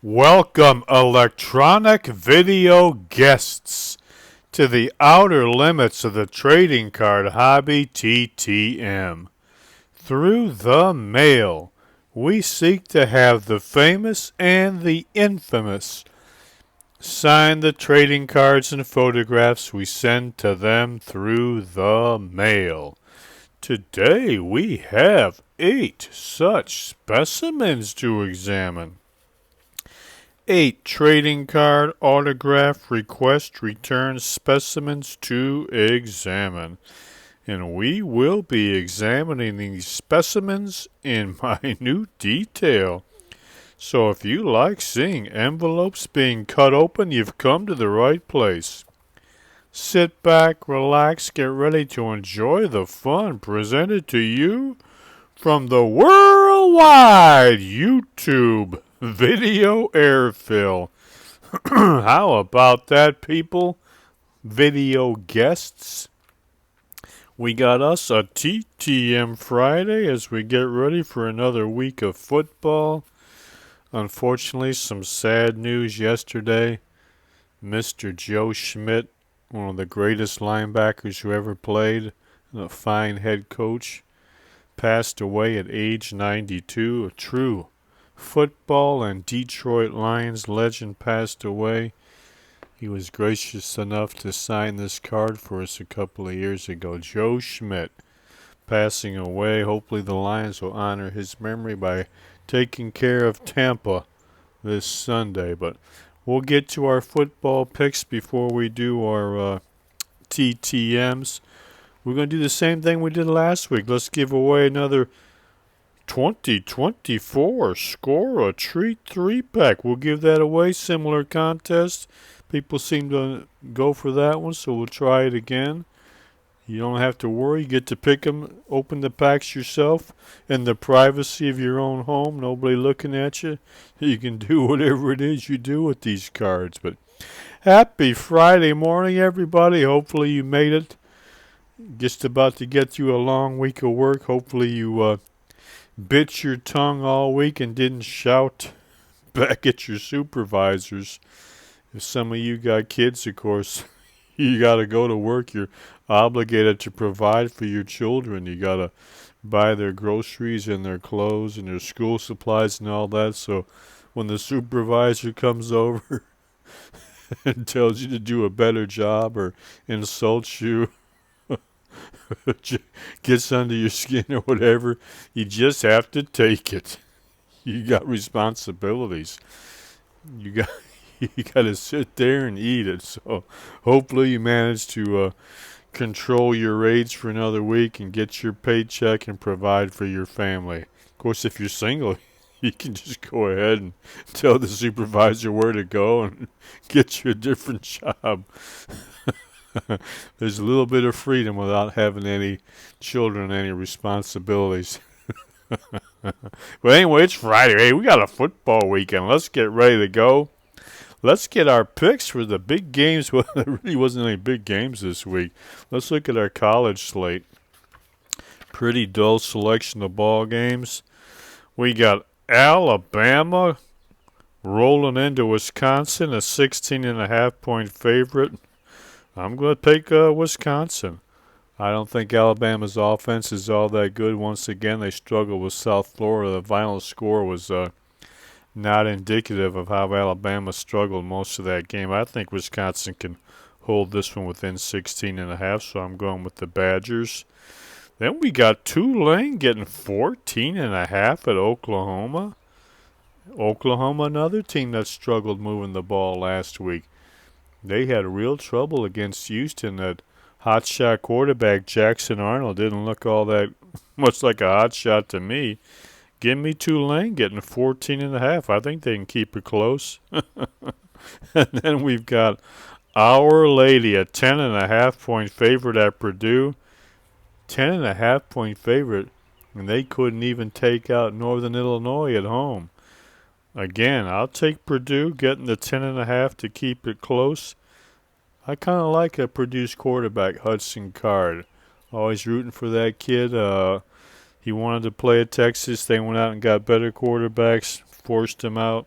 Welcome, electronic video guests, to the outer limits of the trading card hobby TTM. Through the mail, we seek to have the famous and the infamous sign the trading cards and photographs we send to them through the mail. Today we have 8 such specimens to examine. 8 trading card autograph request return specimens to examine. And we will be examining these specimens in minute detail. So if you like seeing envelopes being cut open, you've come to the right place. Sit back, relax, get ready to enjoy the fun presented to you from the worldwide YouTube video airfill. How about that, people? Video guests. We got us a TTM Friday as we get ready for another week of football. Unfortunately, some sad news yesterday. Mr. Joe Schmidt, one of the greatest linebackers who ever played, a fine head coach, passed away at age 92. A true football and Detroit Lions legend passed away. He was gracious enough to sign this card for us a couple of years ago. Joe Schmidt passing away. Hopefully the Lions will honor his memory by taking care of Tampa this Sunday. But we'll get to our football picks before we do our TTMs. We're going to do the same thing we did last week. Let's give away another 2024 Score a Treat 3-pack. We'll give that away. Similar contest. People seem to go for that one, so we'll try it again. You don't have to worry. You get to pick them, open the packs yourself in the privacy of your own home. Nobody looking at you. You can do whatever it is you do with these cards. But happy Friday morning, everybody. Hopefully you made it. Just about to get through a long week of work. Hopefully you bit your tongue all week and didn't shout back at your supervisors. If some of you got kids, of course, you got to go to work. You're obligated to provide for your children. You got to buy their groceries and their clothes and their school supplies and all that. So when the supervisor comes over and tells you to do a better job or insults you, gets under your skin or whatever, you just have to take it. You got responsibilities. You got to sit there and eat it. So hopefully you manage to control your rage for another week and get your paycheck and provide for your family. Of course, if you're single, you can just go ahead and tell the supervisor where to go and get you a different job. There's a little bit of freedom without having any children, any responsibilities. But anyway, it's Friday. Hey, we got a football weekend. Let's get ready to go. Let's get our picks for the big games. Well, there really wasn't any big games this week. Let's look at our college slate. Pretty dull selection of ball games. We got Alabama rolling into Wisconsin, a 16.5-point favorite. I'm going to take Wisconsin. I don't think Alabama's offense is all that good. Once again, they struggled with South Florida. The final score was not indicative of how Alabama struggled most of that game. I think Wisconsin can hold this one within 16.5, so I'm going with the Badgers. Then we got Tulane getting 14.5 at Oklahoma. Oklahoma, another team that struggled moving the ball last week. They had real trouble against Houston. That hotshot quarterback, Jackson Arnold, didn't look all that much like a hotshot to me. Give me Tulane getting 14.5. I think they can keep it close. And then we've got Our Lady, a 10.5-point favorite at Purdue. 10.5-point favorite, and they couldn't even take out Northern Illinois at home. Again, I'll take Purdue getting the 10.5 to keep it close. I kind of like a Purdue's quarterback, Hudson Card. Always rooting for that kid. He wanted to play at Texas. They went out and got better quarterbacks, forced him out.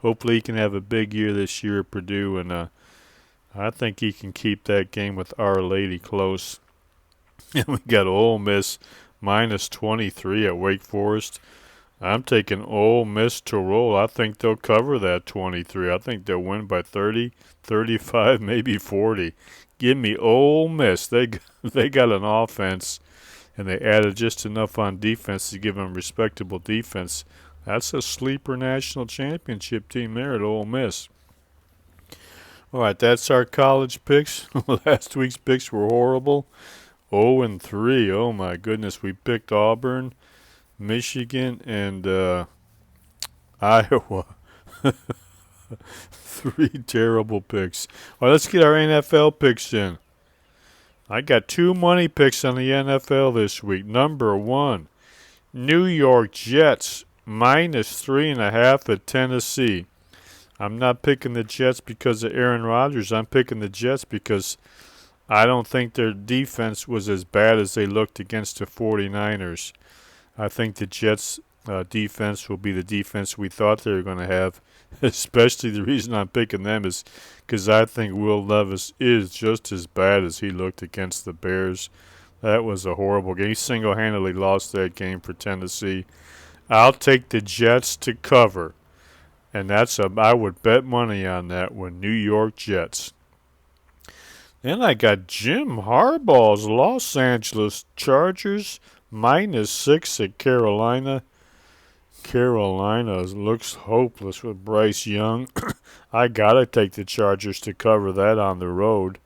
hopefully he can have a big year this year at Purdue, and I think he can keep that game with Our Lady close. And we got Ole Miss minus 23 at Wake Forest. I'm taking Ole Miss to roll. I think they'll cover that 23. I think they'll win by 30, 35, maybe 40. Give me Ole Miss. They got an offense, and they added just enough on defense to give them respectable defense. That's a sleeper national championship team there at Ole Miss. All right, that's our college picks. Last week's picks were horrible. 0-3. Oh my goodness, we picked Auburn, Michigan, and Iowa. Three terrible picks. All right, let's get our NFL picks in. I got two money picks on the NFL this week. Number one, New York Jets minus 3.5 at Tennessee. I'm not picking the Jets because of Aaron Rodgers. I'm picking the Jets because I don't think their defense was as bad as they looked against the 49ers. I think the Jets' defense will be the defense we thought they were going to have. Especially the reason I'm picking them is because I think Will Levis is just as bad as he looked against the Bears. That was a horrible game. He single-handedly lost that game for Tennessee. I'll take the Jets to cover. And I would bet money on that one, New York Jets. Then I got Jim Harbaugh's Los Angeles Chargers minus 6 at Carolina. Carolina looks hopeless with Bryce Young. I got to take the Chargers to cover that on the road.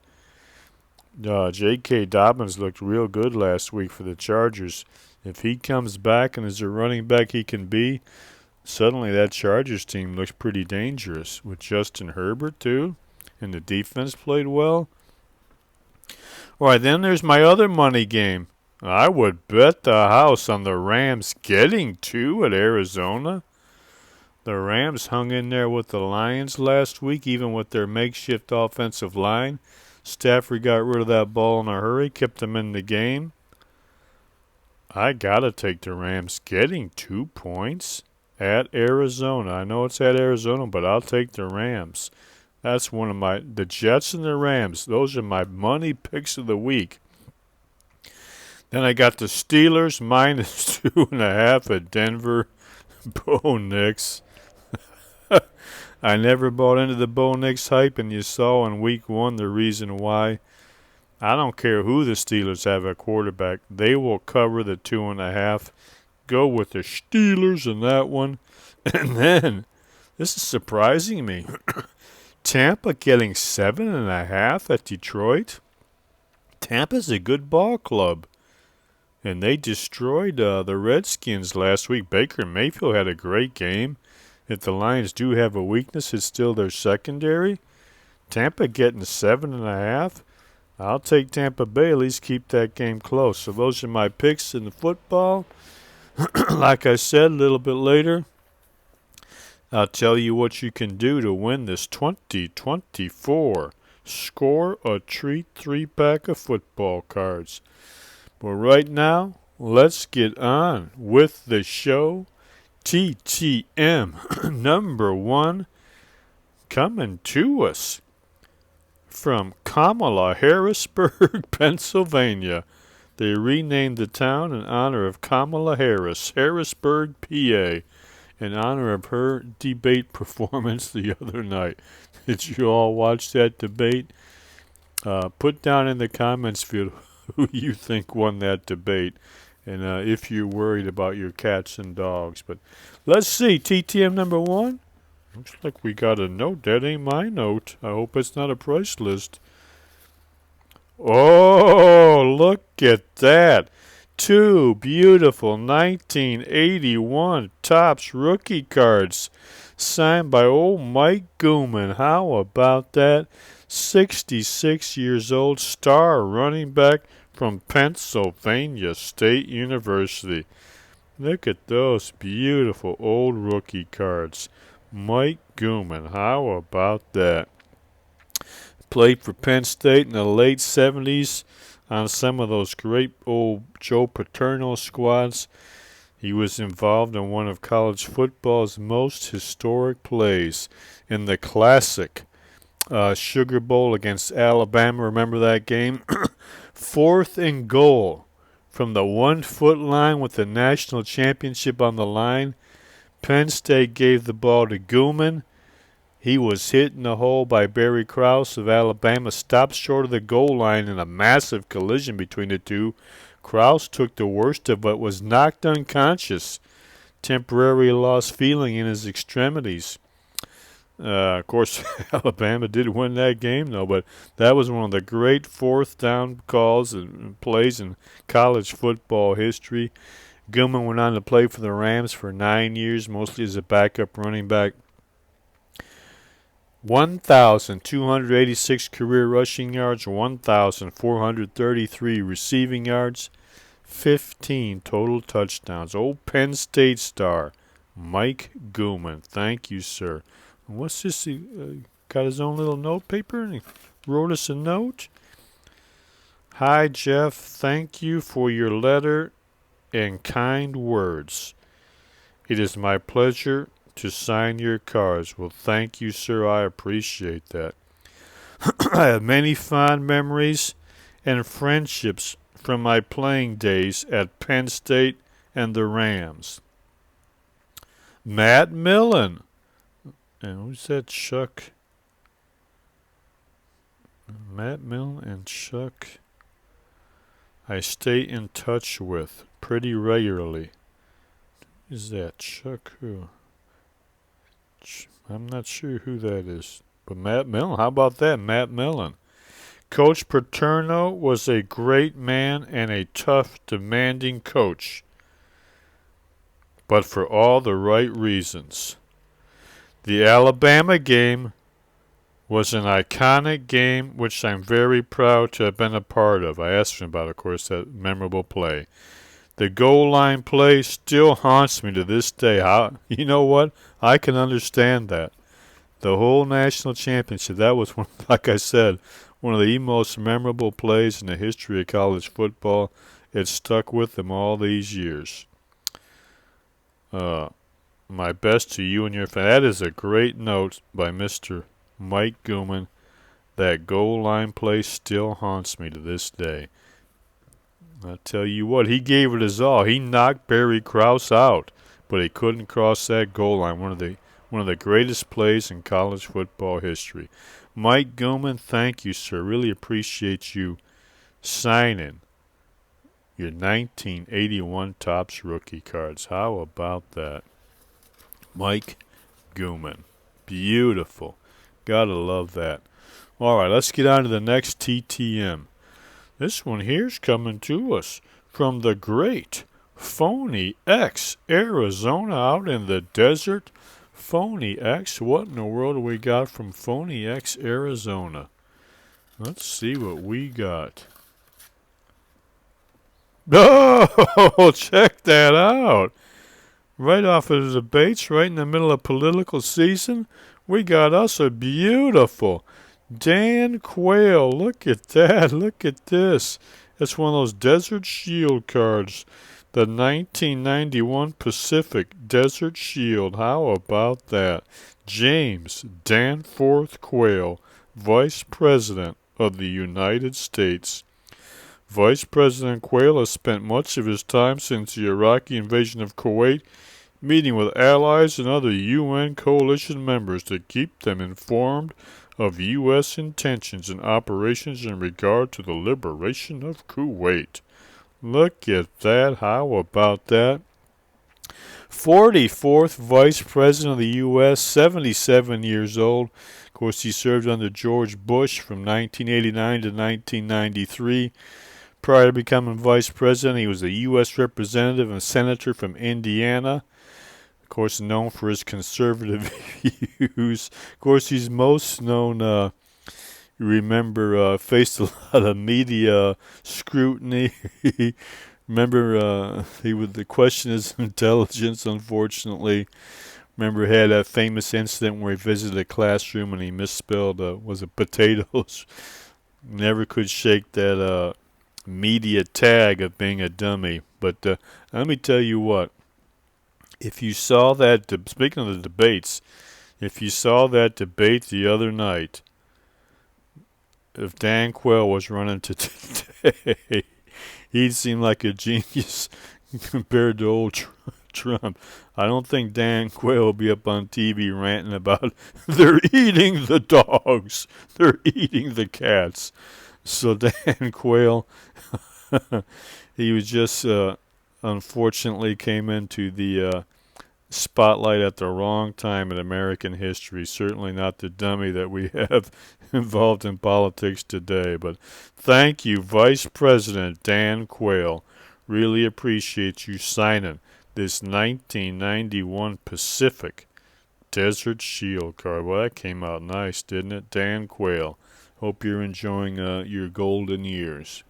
J.K. Dobbins looked real good last week for the Chargers. If he comes back and is a running back he can be, suddenly that Chargers team looks pretty dangerous with Justin Herbert too, and the defense played well. All right, then there's my other money game. I would bet the house on the Rams getting 2 at Arizona. The Rams hung in there with the Lions last week, even with their makeshift offensive line. Stafford got rid of that ball in a hurry, kept them in the game. I got to take the Rams getting 2 points at Arizona. I know it's at Arizona, but I'll take the Rams. That's one of the Jets and the Rams. Those are my money picks of the week. Then I got the Steelers minus 2.5 at Denver. Bo Nix. I never bought into the Bo Nix hype, and you saw in week 1 the reason why. I don't care who the Steelers have at quarterback. They will cover the 2.5. Go with the Steelers in that one. And then, this is surprising me. Tampa getting 7.5 at Detroit. Tampa's a good ball club. And they destroyed the Redskins last week. Baker Mayfield had a great game. If the Lions do have a weakness, it's still their secondary. Tampa getting 7.5. I'll take Tampa Bay. At least keep that game close. So those are my picks in the football. Like I said, a little bit later, I'll tell you what you can do to win this 2024 Score a Treat 3-pack of football cards. But right now, let's get on with the show. TTM number 1 coming to us from Kamala Harrisburg, Pennsylvania. They renamed the town in honor of Kamala Harris, Harrisburg, PA, in honor of her debate performance the other night. Did you all watch that debate? Put down in the comments field who you think won that debate, and if you're worried about your cats and dogs. But let's see, TTM number 1. Looks like we got a note. That ain't my note. I hope it's not a price list. Oh, look at that. 2 beautiful 1981 Topps rookie cards signed by old Mike Gooman. How about that? 66 years old, star running back from Pennsylvania State University. Look at those beautiful old rookie cards. Mike Gooman, how about that? Played for Penn State in the late 70s on some of those great old Joe Paterno squads. He was involved in one of college football's most historic plays in the classic Sugar Bowl against Alabama. Remember that game? 4th and goal from the 1-foot line with the national championship on the line. Penn State gave the ball to Gooman. He was hit in the hole by Barry Krause of Alabama, stopped short of the goal line in a massive collision between the two. Krause took the worst of it, was knocked unconscious, temporarily lost feeling in his extremities. Of course, Alabama did win that game, though, but that was one of the great 4th down calls and plays in college football history. Gilman went on to play for the Rams for 9 years, mostly as a backup running back. 1,286 career rushing yards, 1,433 receiving yards, 15 total touchdowns. Old Penn State star, Mike Gooman. Thank you, sir. What's this? He got his own little note paper and he wrote us a note. Hi, Jeff. Thank you for your letter and kind words. It is my pleasure to sign your cards. Well, thank you, sir. I appreciate that. I have many fond memories and friendships from my playing days at Penn State and the Rams. Matt Millen. And who's that? Chuck? Matt Millen and Chuck. I stay in touch with pretty regularly. Is that Chuck who? I'm not sure who that is. But Matt Millen, how about that? Matt Millen. Coach Paterno was a great man and a tough, demanding coach, but for all the right reasons. The Alabama game was an iconic game which I'm very proud to have been a part of. I asked him about, of course, that memorable play. The goal line play still haunts me to this day. You know what? I can understand that. The whole national championship, that was, one, like I said, one of the most memorable plays in the history of college football. It stuck with them all these years. My best to you and your family. That is a great note by Mr. Mike Gooman. That goal line play still haunts me to this day. I tell you what, he gave it his all. He knocked Barry Krause out, but he couldn't cross that goal line. One of the greatest plays in college football history. Mike Gooman, thank you, sir. Really appreciate you signing your 1981 Topps rookie cards. How about that? Mike Gooman. Beautiful. Gotta love that. All right, let's get on to the next TTM. This one here's coming to us from the great Phony X, Arizona, out in the desert. Phony X, what in the world do we got from Phony X, Arizona? Let's see what we got. Oh, check that out. Right off of the debates, right in the middle of political season, we got us a beautiful Dan Quayle. Look at that. Look at this. It's one of those Desert Shield cards. The 1991 Pacific Desert Shield. How about that? James Danforth Quayle, Vice President of the United States. Vice President Quayle has spent much of his time since the Iraqi invasion of Kuwait meeting with allies and other UN coalition members to keep them informed of U.S. intentions and operations in regard to the liberation of Kuwait. Look at that. How about that? 44th Vice President of the U.S., 77 years old. Of course, he served under George Bush from 1989 to 1993. Prior to becoming Vice President, he was a U.S. Representative and Senator from Indiana. Of course, known for his conservative views. Of course, he's most known, you remember, faced a lot of media scrutiny. Remember, the question is intelligence, unfortunately. Remember, he had that famous incident where he visited a classroom and he misspelled, was it potatoes? Never could shake that media tag of being a dummy. But let me tell you what. If you saw that, speaking of the debates, if you saw that debate the other night, if Dan Quayle was running today, he'd seem like a genius compared to old Trump. I don't think Dan Quayle will be up on TV ranting about they're eating the dogs, they're eating the cats. So Dan Quayle, he was just unfortunately came into the spotlight at the wrong time in American history. Certainly not the dummy that we have involved in politics today. But thank you, Vice President Dan Quayle. Really appreciate you signing this 1991 Pacific Desert Shield card. Well, that came out nice, didn't it? Dan Quayle. Hope you're enjoying your golden years.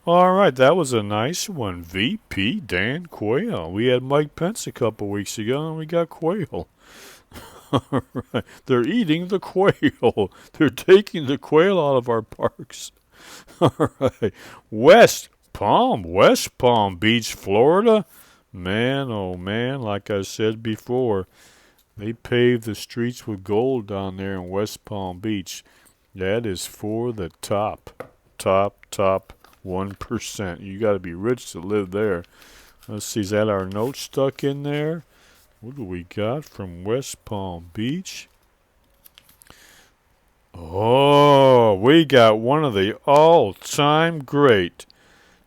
All right, that was a nice one. VP Dan Quayle. We had Mike Pence a couple weeks ago, and we got Quayle. All right, they're eating the quail. They're taking the quail out of our parks. All right, West Palm Beach, Florida. Man, oh man, like I said before, they paved the streets with gold down there in West Palm Beach. That is for the top 1%. You got to be rich to live there. Let's see, is that our note stuck in there? What do we got from West Palm Beach? Oh, we got one of the all-time great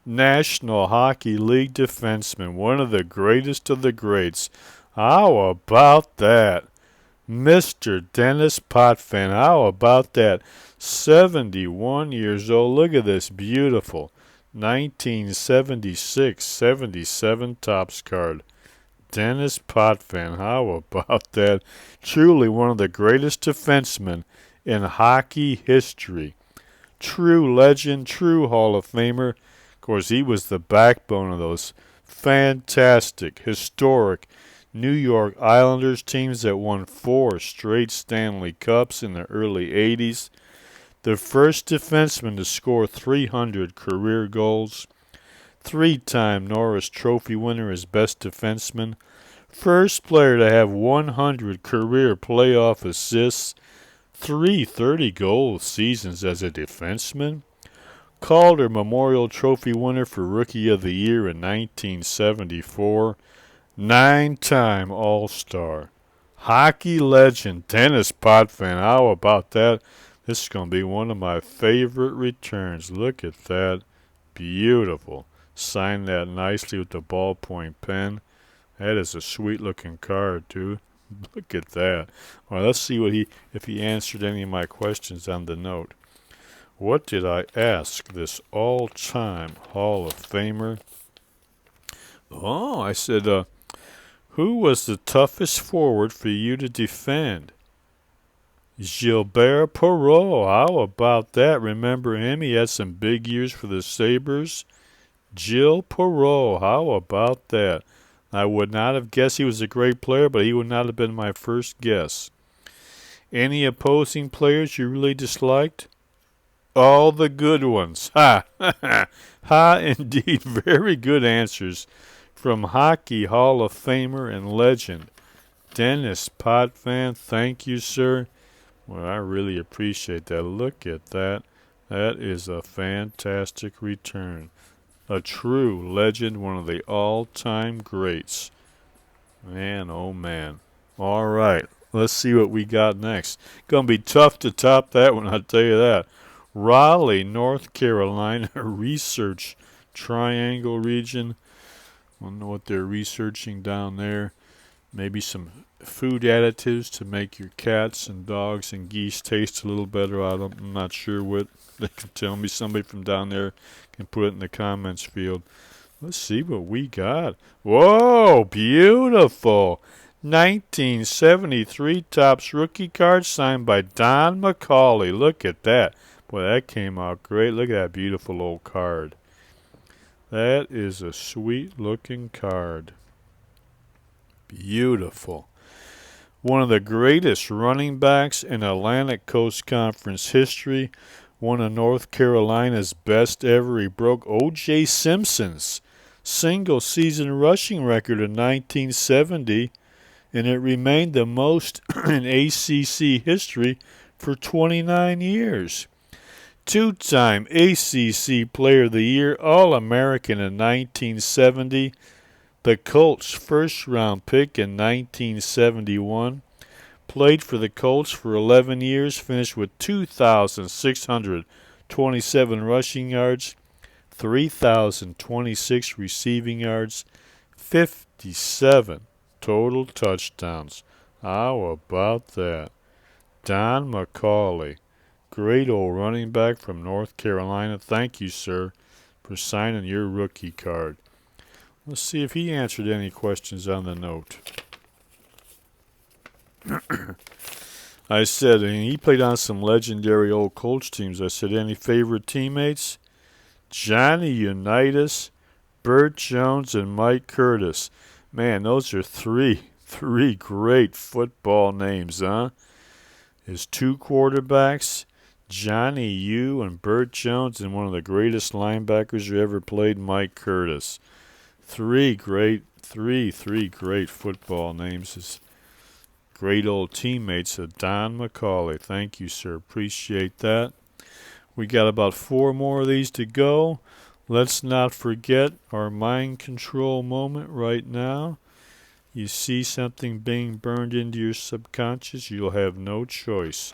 National Hockey League defensemen, one of the greatest of the greats. How about that? Mr. Dennis Potvin, how about that? 71 years old. Look at this beautiful 1976-77 Topps card. Dennis Potvin, how about that? Truly one of the greatest defensemen in hockey history. True legend, true Hall of Famer. Of course, he was the backbone of those fantastic, historic New York Islanders teams that won 4 straight Stanley Cups in the early 80s. The first defenseman to score 300 career goals. 3-time Norris Trophy winner as best defenseman. First player to have 100 career playoff assists. 3 30-goal seasons as a defenseman. Calder Memorial Trophy winner for Rookie of the Year in 1974. 9-time All-Star. Hockey legend Dennis Potvin. How about that? This is going to be one of my favorite returns. Look at that. Beautiful. Signed that nicely with the ballpoint pen. That is a sweet-looking card, too. Look at that. All right, let's see if he answered any of my questions on the note. What did I ask this all-time Hall of Famer? Oh, I said, who was the toughest forward for you to defend? Gilbert Perreault. How about that? Remember him? He had some big years for the Sabres. Gilles Perreault. How about that? I would not have guessed he was a great player, but he would not have been my first guess. Any opposing players you really disliked? All the good ones. Ha! Ha, indeed. Very good answers from Hockey Hall of Famer and legend Dennis Potvin. Thank you, sir. Well, I really appreciate that. Look at that. That is a fantastic return. A true legend, one of the all-time greats. Man, oh man. All right, let's see what we got next. Gonna be tough to top that one, I'll tell you that. Raleigh, North Carolina Research Triangle region. I don't know what they're researching down there. Maybe some food additives to make your cats and dogs and geese taste a little better. I'm not sure what. They can tell me. Somebody from down there can put it in the comments field. Let's see what we got. Whoa, beautiful. 1973 Topps rookie card signed by Don McCauley. Look at that. Boy, that came out great. Look at that beautiful old card. That is a sweet-looking card. Beautiful. One of the greatest running backs in Atlantic Coast Conference history. One of North Carolina's best ever. He broke O.J. Simpson's single-season rushing record in 1970, and it remained the most in ACC history for 29 years. Two-time ACC Player of the Year, All-American in 1970, the Colts' first-round pick in 1971, played for the Colts for 11 years, finished with 2,627 rushing yards, 3,026 receiving yards, 57 total touchdowns. How about that? Don McCauley, great old running back from North Carolina. Thank you, sir, for signing your rookie card. Let's see if he answered any questions on the note. I said, and he played on some legendary old Colts teams. I said, any favorite teammates? Johnny Unitas, Burt Jones, and Mike Curtis. Man, those are three great football names, huh? His two quarterbacks, Johnny U and Burt Jones, and one of the greatest linebackers who ever played, Mike Curtis. Three great football names. His great old teammates of Don McCauley. Thank you, sir. Appreciate that. We got about 4 more of these to go. Let's not forget our mind control moment right now. You see something being burned into your subconscious, you'll have no choice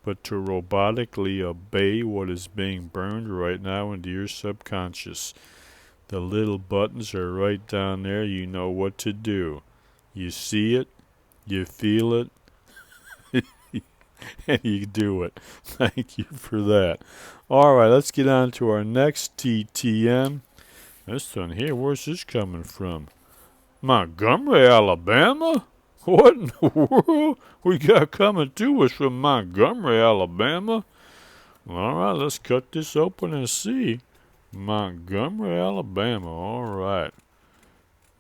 but to robotically obey what is being burned right now into your subconscious. The little buttons are right down there. You know what to do. You see it, you feel it, and you do it. Thank you for that. All right, let's get on to our next TTM. This one here, where's this coming from? Montgomery, Alabama? What in the world we got coming to us from Montgomery, Alabama? All right, let's cut this open and see. Montgomery, Alabama. All right.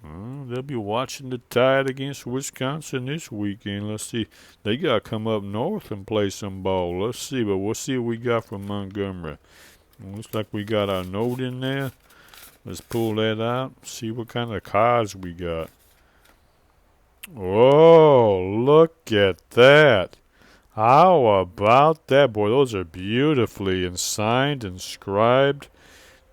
They'll be watching the Tide against Wisconsin this weekend. Let's see. They got to come up north and play some ball. Let's see, but we'll see what we got from Montgomery. Looks like we got our note in there. Let's pull that out, see what kind of cards we got. Oh, look at that. How about that? Boy, those are beautifully signed and scribed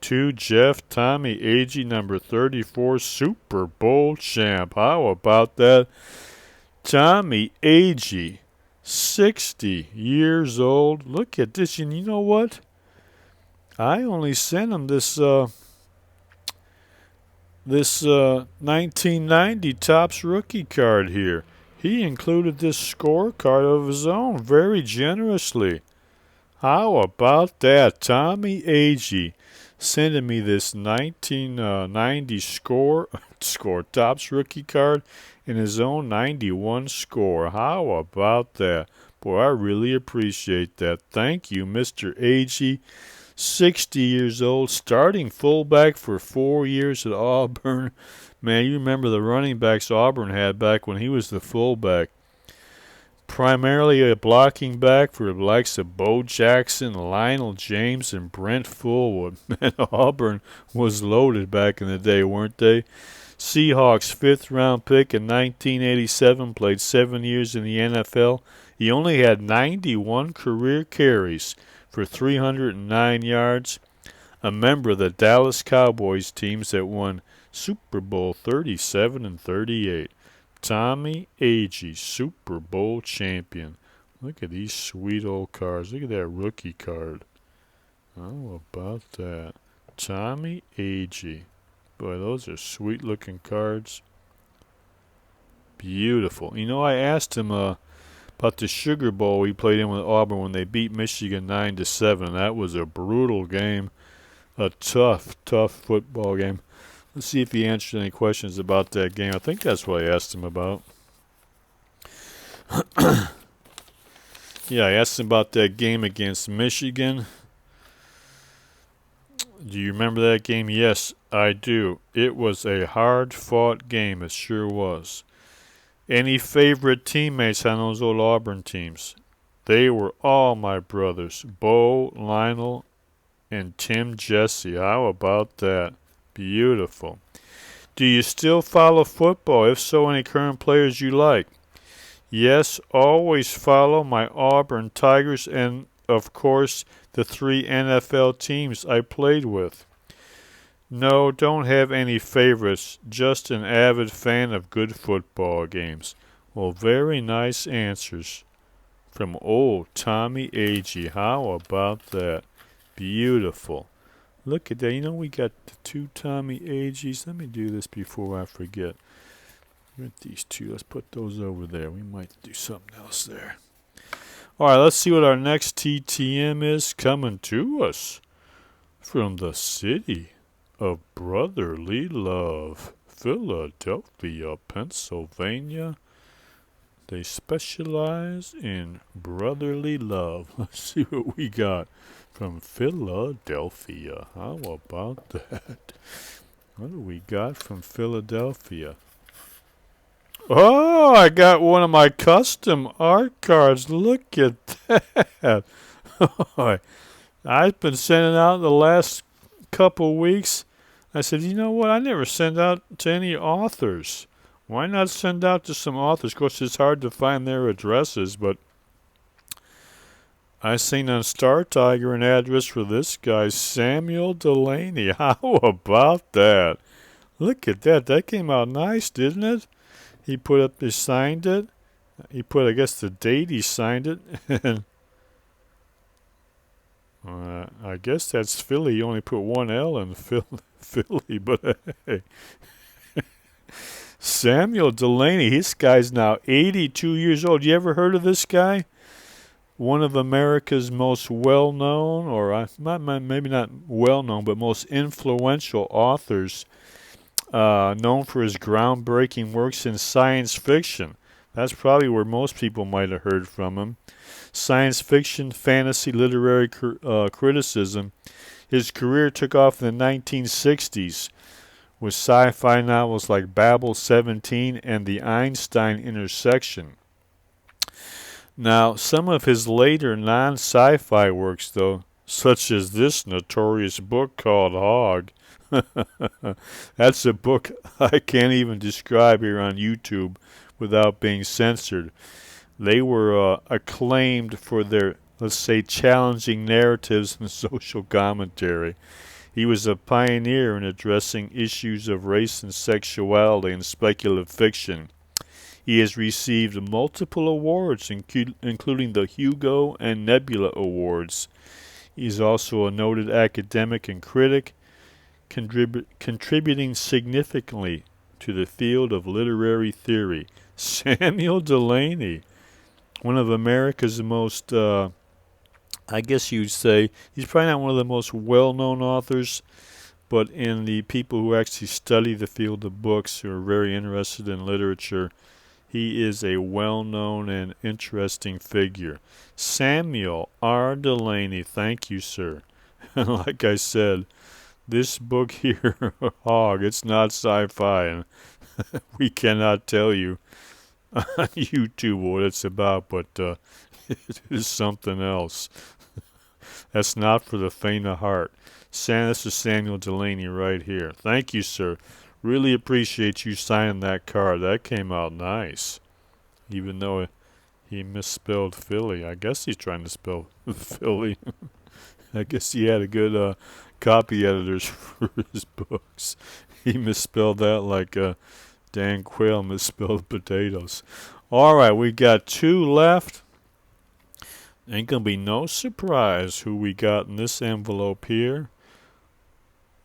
to Jeff Tommy Agee, number 34, Super Bowl champ. How about that? Tommy Agee, 60 years old. Look at this. And you know what? I only sent him this 1990 Topps rookie card here. He included this scorecard of his own very generously. How about that? Tommy Agee sending me this 1990 score Topps rookie card and his own 91 score. How about that? Boy, I really appreciate that. Thank you, Mr. Agee. 60 years old, starting fullback for 4 years at Auburn. Man, you remember the running backs Auburn had back when he was the fullback. Primarily a blocking back for the likes of Bo Jackson, Lionel James, and Brent Fullwood. Man, Auburn was loaded back in the day, weren't they? Seahawks 5th-round pick in 1987, played 7 years in the NFL. He only had 91 career carries for 309 yards, a member of the Dallas Cowboys teams that won Super Bowl 37 and 38. Tommy Agee, Super Bowl champion. Look at these sweet old cards. Look at that rookie card. How about that? Tommy Agee. Boy, those are sweet-looking cards. Beautiful. You know, I asked him about the Sugar Bowl he played in with Auburn when they beat Michigan 9-7. That was a brutal game, a tough football game. Let's see if he answered any questions about that game. I think that's what I asked him about. Yeah, I asked him about that game against Michigan. Do you remember that game? Yes, I do. It was a hard-fought game. It sure was. Any favorite teammates on those old Auburn teams? They were all my brothers. Bo, Lionel, and Tim Jesse. How about that? Beautiful. Do you still follow football? If so, any current players you like? Yes, always follow my Auburn Tigers and, of course, the 3 NFL teams I played with. No, don't have any favorites, just an avid fan of good football games. Well, very nice answers from old Tommy Agee. How about that? Beautiful. Look at that. You know, we got the 2 Tommy Agees. Let me do this before I forget. Get these 2. Let's put those over there. We might do something else there. All right, let's see what our next TTM is coming to us from the city of brotherly love, Philadelphia, Pennsylvania. They specialize in brotherly love. Let's see what we got from Philadelphia. How about that? What do we got from Philadelphia? Oh, I got one of my custom art cards. Look at that. I've been sending out the last couple weeks. I said, you know what? I never send out to any authors. Why not send out to some authors? Of course, it's hard to find their addresses, but I seen on Star Tiger an address for this guy, Samuel Delaney. How about that? Look at that. That came out nice, didn't it? He signed it. He put, I guess, the date he signed it. And I guess that's Philly. You only put one L in Philly, but hey. Samuel Delaney, this guy's now 82 years old. You ever heard of this guy? One of America's most well-known, or maybe not well-known, but most influential authors, known for his groundbreaking works in science fiction. That's probably where most people might have heard from him. Science fiction, fantasy, literary criticism. His career took off in the 1960s with sci-fi novels like Babel 17 and The Einstein Intersection. Now, some of his later non-sci-fi works, though, such as this notorious book called Hog, that's a book I can't even describe here on YouTube without being censored. They were acclaimed for their, let's say, challenging narratives and social commentary. He was a pioneer in addressing issues of race and sexuality in speculative fiction. He has received multiple awards, including the Hugo and Nebula Awards. He is also a noted academic and critic, contributing significantly to the field of literary theory. Samuel Delaney, one of America's most, I guess you'd say, he's probably not one of the most well-known authors, but in the people who actually study the field of books, who are very interested in literature, he is a well-known and interesting figure. Samuel R. Delaney, thank you, sir. And like I said, this book here, Hog, it's not sci-fi, and we cannot tell you on YouTube what it's about, but it is something else. That's not for the faint of heart. This is Samuel Delaney right here. Thank you, sir. Really appreciate you signing that card. That came out nice. Even though he misspelled Philly. I guess he's trying to spell Philly. I guess he had a good copy editors for his books. He misspelled that like Dan Quayle misspelled potatoes. All right, we got 2 left. Ain't gonna be no surprise who we got in this envelope here.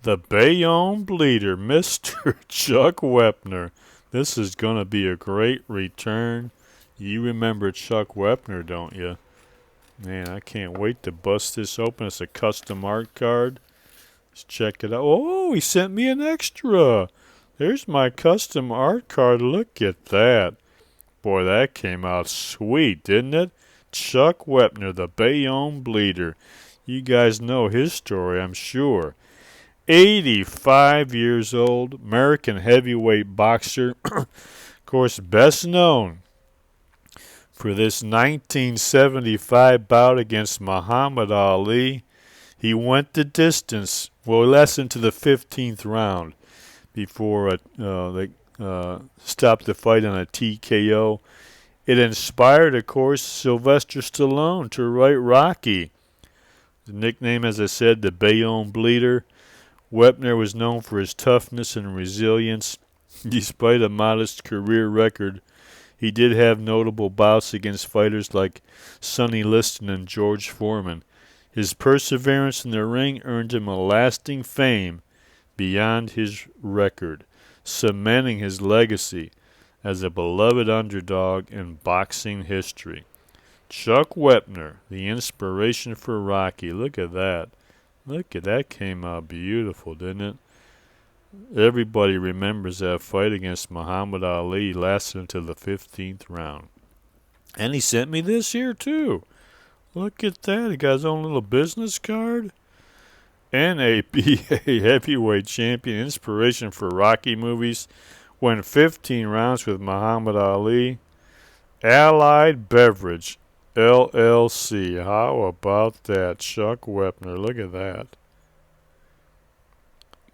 The Bayonne Bleeder, Mr. Chuck Wepner. This is gonna be a great return. You remember Chuck Wepner, don't you? Man, I can't wait to bust this open. It's a custom art card. Let's check it out. Oh, he sent me an extra. There's my custom art card. Look at that. Boy, that came out sweet, didn't it? Chuck Wepner, the Bayonne Bleeder. You guys know his story, I'm sure. 85 years old, American heavyweight boxer. Of course, best known for this 1975 bout against Muhammad Ali. He went the distance, well, less into the 15th round, before they stopped the fight on a TKO. It inspired, of course, Sylvester Stallone to write Rocky. The nickname, as I said, the Bayonne Bleeder. Wepner was known for his toughness and resilience. Despite a modest career record, he did have notable bouts against fighters like Sonny Liston and George Foreman. His perseverance in the ring earned him a lasting fame beyond his record, cementing his legacy as a beloved underdog in boxing history. Chuck Wepner, the inspiration for Rocky. Look at that. Look at that. Came out beautiful, didn't it? Everybody remembers that fight against Muhammad Ali. Lasted until the 15th round. And he sent me this here, too. Look at that. He got his own little business card. NABA heavyweight champion, inspiration for Rocky movies. Went 15 rounds with Muhammad Ali. Allied Beverage, LLC. How about that? Chuck Wepner. Look at that.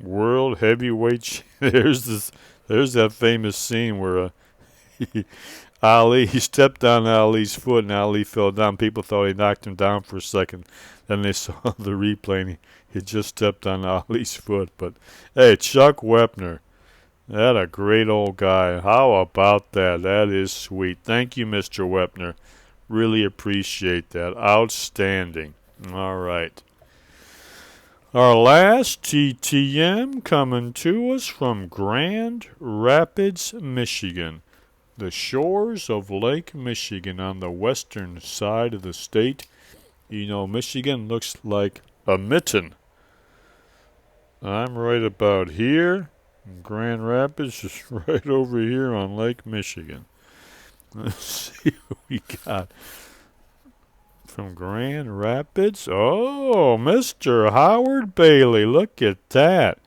World heavyweight. There's that famous scene where he stepped on Ali's foot and Ali fell down. People thought he knocked him down for a second. Then they saw the replay and he just stepped on Ali's foot. But hey, Chuck Wepner. That a great old guy. How about that? That is sweet. Thank you, Mr. Wepner. Really appreciate that. Outstanding. All right. Our last TTM coming to us from Grand Rapids, Michigan. The shores of Lake Michigan on the western side of the state. You know, Michigan looks like a mitten. I'm right about here. Grand Rapids is right over here on Lake Michigan. Let's see what we got. From Grand Rapids. Oh, Mr. Howard Bailey. Look at that.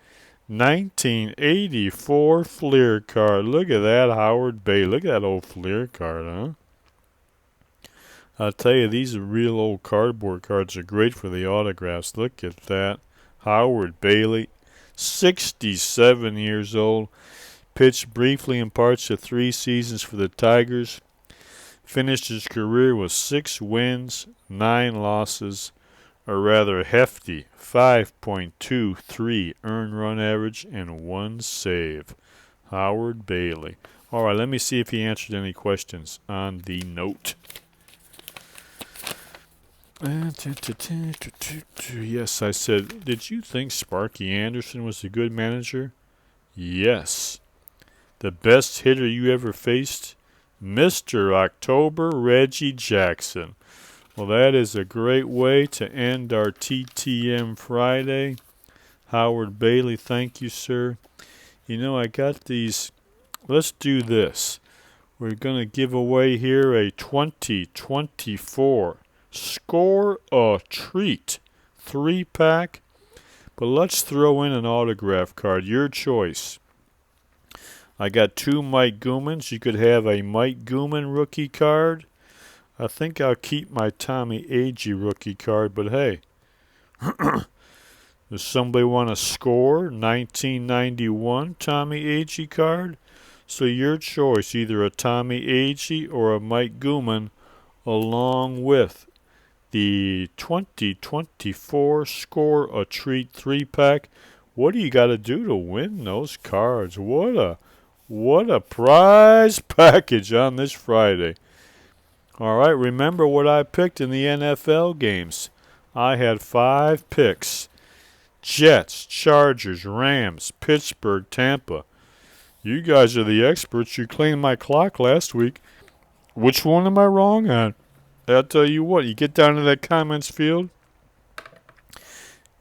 1984 Fleer card. Look at that, Howard Bailey. Look at that old Fleer card, huh? I'll tell you, these real old cardboard cards are great for the autographs. Look at that. Howard Bailey. 67 years old, pitched briefly in parts of 3 seasons for the Tigers, finished his career with 6 wins, 9 losses, a rather hefty 5.23 earned run average, and 1 save. Howard Bailey. All right, let me see if he answered any questions on the note. Yes, I said, did you think Sparky Anderson was a good manager? Yes. The best hitter you ever faced? Mr. October Reggie Jackson. Well, that is a great way to end our TTM Friday. Howard Bailey, thank you, sir. You know, I got these. Let's do this. We're going to give away here a 2024 Score a Treat 3-pack, but let's throw in an autograph card, your choice. I got 2 Mike Goomans. You could have a Mike Gooman rookie card. I think I'll keep my Tommy Agee rookie card, but hey, does somebody want to score 1991 Tommy Agee card? So your choice, either a Tommy Agee or a Mike Gooman, along with the 2024 Score a Treat 3-pack. What do you got to do to win those cards? What a prize package on this Friday. All right, remember what I picked in the NFL games. I had 5 picks. Jets, Chargers, Rams, Pittsburgh, Tampa. You guys are the experts. You cleaned my clock last week. Which one am I wrong on? I'll tell you what, you get down to that comments field,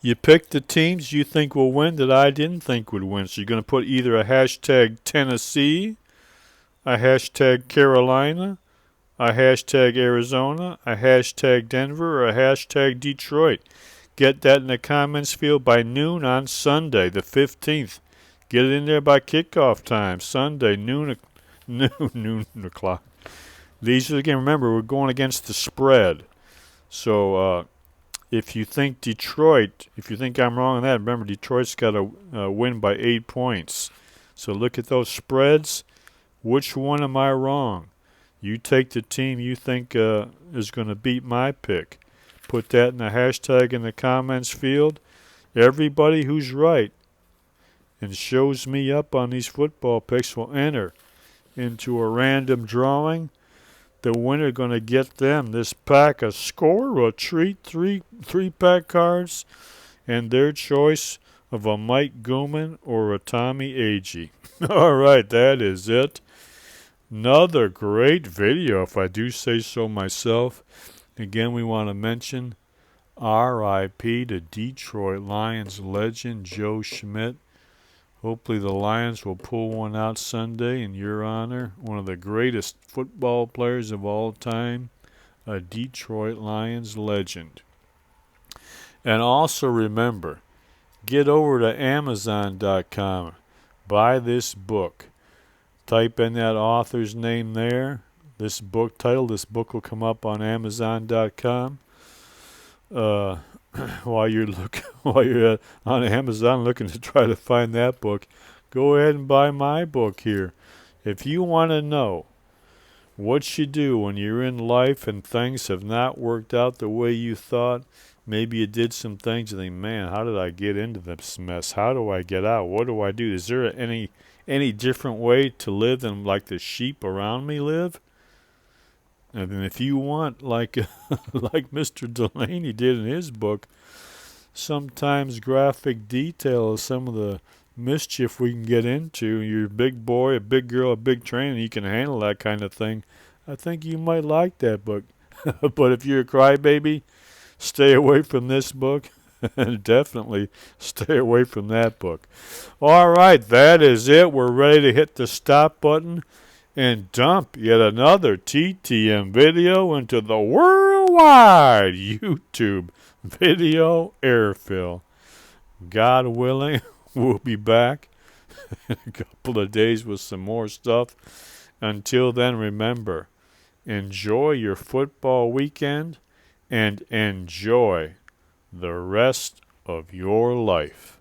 you pick the teams you think will win that I didn't think would win. So you're going to put either a hashtag Tennessee, a hashtag Carolina, a hashtag Arizona, a hashtag Denver, or a hashtag Detroit. Get that in the comments field by noon on Sunday, the 15th. Get it in there by kickoff time, Sunday, noon o'clock. These are, again, remember, we're going against the spread. So if you think I'm wrong on that, remember, Detroit's got to win by 8 points. So look at those spreads. Which one am I wrong? You take the team you think is going to beat my pick. Put that in the hashtag in the comments field. Everybody who's right and shows me up on these football picks will enter into a random drawing. The winner going to get them this pack, a score, a treat, three-pack cards, and their choice of a Mike Gooman or a Tommy Agee. All right, that is it. Another great video, if I do say so myself. Again, we want to mention R.I.P. to Detroit Lions legend Joe Schmidt. Hopefully the Lions will pull one out Sunday in your honor. One of the greatest football players of all time, a Detroit Lions legend. And also remember, get over to Amazon.com. Buy this book. Type in that author's name there. This book title. This book will come up on Amazon.com. While you're on Amazon looking to try to find that book, go ahead and buy my book here. If you want to know what you do when you're in life and things have not worked out the way you thought, maybe you did some things and think, man, how did I get into this mess? How do I get out? What do I do? Is there any different way to live than like the sheep around me live? And then if you want, like like Mr. Delaney did in his book, sometimes graphic detail of some of the mischief we can get into. You're a big boy, a big girl, a big train, and you can handle that kind of thing. I think you might like that book. But if you're a crybaby, stay away from this book. And definitely stay away from that book. All right, that is it. We're ready to hit the stop button and dump yet another TTM video into the worldwide YouTube video airfill. God willing, we'll be back in a couple of days with some more stuff. Until then, remember, enjoy your football weekend and enjoy the rest of your life.